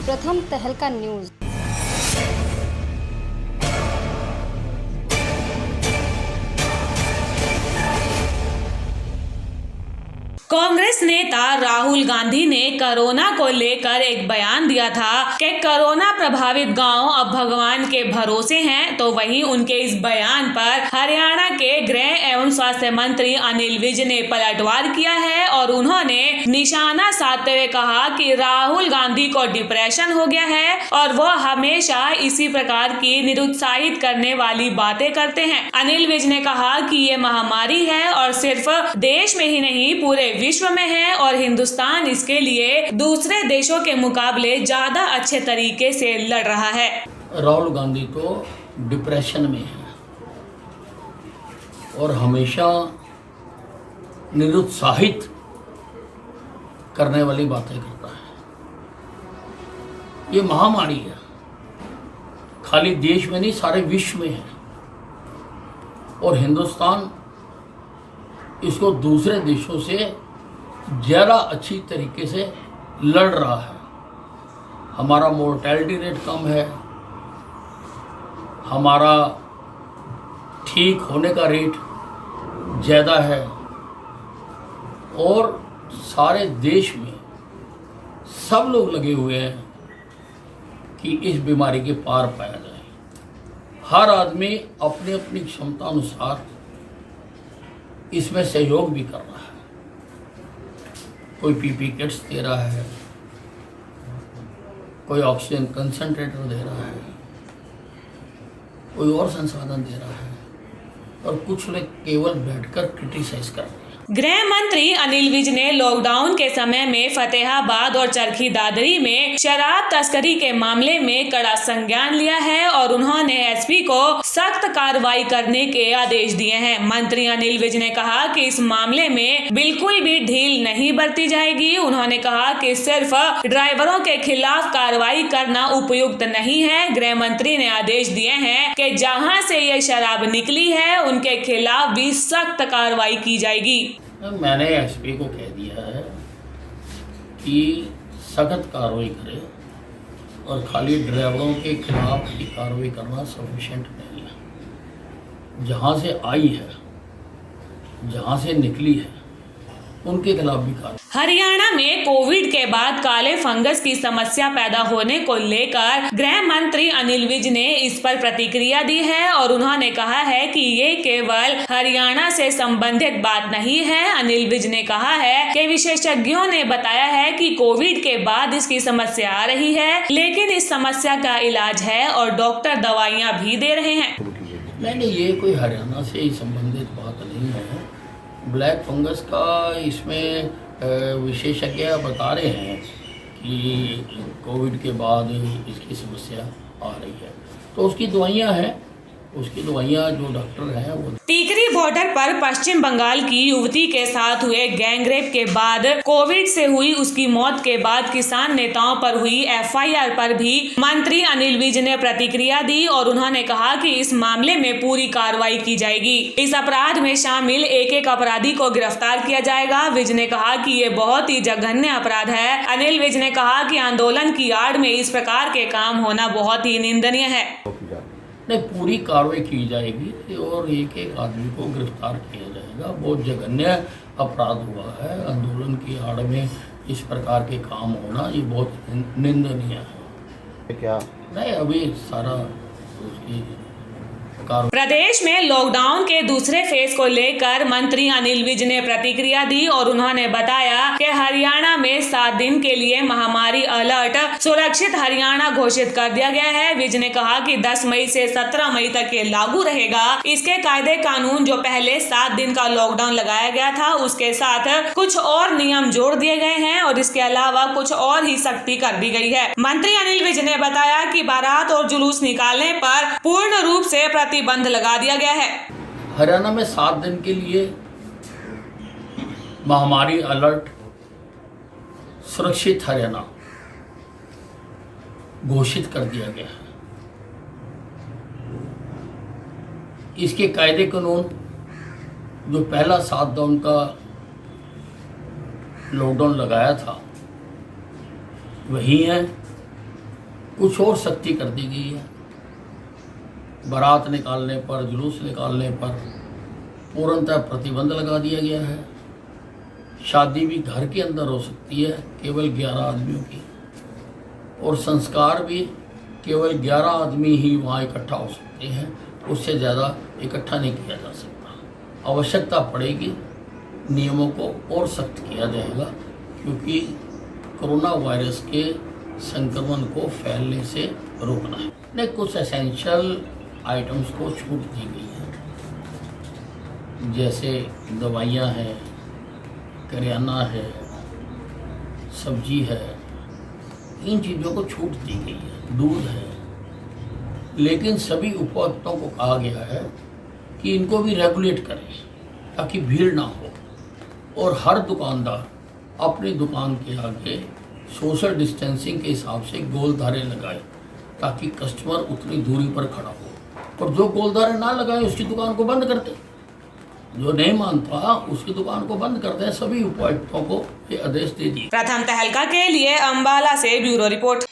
प्रथम तहलका न्यूज। कांग्रेस नेता राहुल गांधी ने कोरोना को लेकर एक बयान दिया था कि कोरोना प्रभावित गांव अब भगवान के भरोसे हैं। तो वहीं उनके इस बयान पर हरियाणा के गृह एवं स्वास्थ्य मंत्री अनिल विज ने पलटवार किया है और उन्होंने निशाना साधते हुए कहा कि राहुल गांधी को डिप्रेशन हो गया है और वो हमेशा इसी प्रकार की निरुत्साहित करने वाली बातें करते हैं। अनिल विज ने कहा कि ये महामारी है और सिर्फ देश में ही नहीं पूरे विश्व में है और हिंदुस्तान इसके लिए दूसरे देशों के मुकाबले ज्यादा अच्छे तरीके से लड़ रहा है। राहुल गांधी तो डिप्रेशन में है और हमेशा निरुत्साहित करने वाली बातें करता है। ये महामारी है, खाली देश में नहीं सारे विश्व में है और हिंदुस्तान इसको दूसरे देशों से ज़्यादा अच्छी तरीके से लड़ रहा है। हमारा मोर्टेलिटी रेट कम है, हमारा ठीक होने का रेट ज़्यादा है और सारे देश में सब लोग लगे हुए हैं कि इस बीमारी के पार पाया जाए। हर आदमी अपनी अपनी क्षमता अनुसार इसमें सहयोग भी कर रहा है। कोई पीपी किट्स दे रहा है, कोई ऑक्सीजन कंसंट्रेटर दे रहा है, कोई और संसाधन दे रहा है और कुछ लोग केवल बैठकर क्रिटिसाइज कर रहे हैं। गृह मंत्री अनिल विज ने लॉकडाउन के समय में फतेहाबाद और चरखी दादरी में शराब तस्करी के मामले में कड़ा संज्ञान लिया है और उन्होंने एसपी को सख्त कार्रवाई करने के आदेश दिए हैं। मंत्री अनिल विज ने कहा कि इस मामले में बिल्कुल भी ढील नहीं बरती जाएगी। उन्होंने कहा कि सिर्फ ड्राइवरों के खिलाफ कार्रवाई करना उपयुक्त नहीं है। गृह मंत्री ने आदेश दिए हैं कि जहां से ये शराब निकली है उनके खिलाफ भी सख्त कार्रवाई की जाएगी। मैंने एसपी को कह दिया है कि सख्त कार्रवाई करे और खाली ड्राइवरों के खिलाफ ही कार्रवाई करना सफिशिएंट नहीं है। जहाँ से आई है, जहाँ से निकली है, उनके खिलाफ भी कार्रवाई। हरियाणा में कोविड के बाद काले फंगस की समस्या पैदा होने को लेकर गृह मंत्री अनिल विज ने इस पर प्रतिक्रिया दी है और उन्होंने कहा है कि ये केवल हरियाणा से संबंधित बात नहीं है। अनिल विज ने कहा है कि विशेषज्ञों ने बताया है कि कोविड के बाद इसकी समस्या आ रही है, लेकिन इस समस्या का इलाज है और डॉक्टर दवाइयाँ भी दे रहे हैं। नहीं, ये कोई हरियाणा से ही संबंधित बात नहीं है। ब्लैक फंगस का इसमें विशेषज्ञ बता रहे हैं कि कोविड के बाद इसकी समस्या आ रही है, तो उसकी दवाइयाँ हैं, उसकी दवाइयाँ जो डॉक्टर हैं वो। टीकरी बॉर्डर पर पश्चिम बंगाल की युवती के साथ हुए गैंगरेप के बाद कोविड से हुई उसकी मौत के बाद किसान नेताओं पर हुई एफआईआर पर भी मंत्री अनिल विज ने प्रतिक्रिया दी और उन्होंने कहा कि इस मामले में पूरी कार्रवाई की जाएगी। इस अपराध में शामिल एक एक अपराधी को गिरफ्तार किया जाएगा। विज ने कहा कि ये बहुत ही जघन्य अपराध है। अनिल विज ने कहा कि आंदोलन की आड़ में इस प्रकार के काम होना बहुत ही निंदनीय है। नहीं, पूरी कार्रवाई की जाएगी और एक एक आदमी को गिरफ्तार किया जाएगा। बहुत जघन्य अपराध हुआ है। आंदोलन की आड़ में इस प्रकार के काम होना ये बहुत निंदनीय है। क्या नहीं, अभी सारा उसकी प्रदेश में लॉकडाउन के दूसरे फेज को लेकर मंत्री अनिल विज ने प्रतिक्रिया दी और उन्होंने बताया कि हरियाणा में 7 दिन के लिए महामारी अलर्ट सुरक्षित हरियाणा घोषित कर दिया गया है। विज ने कहा कि 10 मई से 17 मई तक ये लागू रहेगा। इसके कायदे कानून जो पहले 7 दिन का लॉकडाउन लगाया गया था उसके साथ कुछ और नियम जोड़ दिए गए हैं और इसके अलावा कुछ और ही सख्ती कर दी गई है। मंत्री अनिल विज ने बताया कि बारात और जुलूस निकालने पर पूर्ण रूप से प्रतिबंध लगा दिया गया है। हरियाणा में 7 दिन के लिए महामारी अलर्ट सुरक्षित हरियाणा घोषित कर दिया गया है। इसके कायदे कानून जो पहला 7 दिन का लॉकडाउन लगाया था वही है कुछ और सख्ती कर दी गई है। बारात निकालने पर, जुलूस निकालने पर पूर्णतः प्रतिबंध लगा दिया गया है। शादी भी घर के अंदर हो सकती है केवल 11 आदमियों की, और संस्कार भी केवल 11 आदमी ही वहाँ इकट्ठा हो सकते हैं, उससे ज़्यादा इकट्ठा नहीं किया जा सकता। आवश्यकता पड़ेगी नियमों को और सख्त किया जाएगा, क्योंकि कोरोना वायरस के संक्रमण को फैलने से रोकना है। ने कुछ एसेंशियल आइटम्स को छूट दी गई है, जैसे दवाइयाँ हैं, करियाना है, सब्जी है, इन चीज़ों को छूट दी गई है, दूध है। लेकिन सभी उपभोक्ताओं को कहा गया है कि इनको भी रेगुलेट करें ताकि भीड़ ना हो, और हर दुकानदार अपनी दुकान के आगे सोशल डिस्टेंसिंग के हिसाब से गोलधारे लगाए ताकि कस्टमर उतनी दूरी पर खड़ा हो। और जो गोलधारे ना लगाए उसकी दुकान को बंद कर दे, जो नहीं मानता उसकी दुकान को बंद कर दें। सभी उपायुक्तों को ये आदेश दे दिए। प्रथम तहलका के लिए अंबाला से ब्यूरो रिपोर्ट।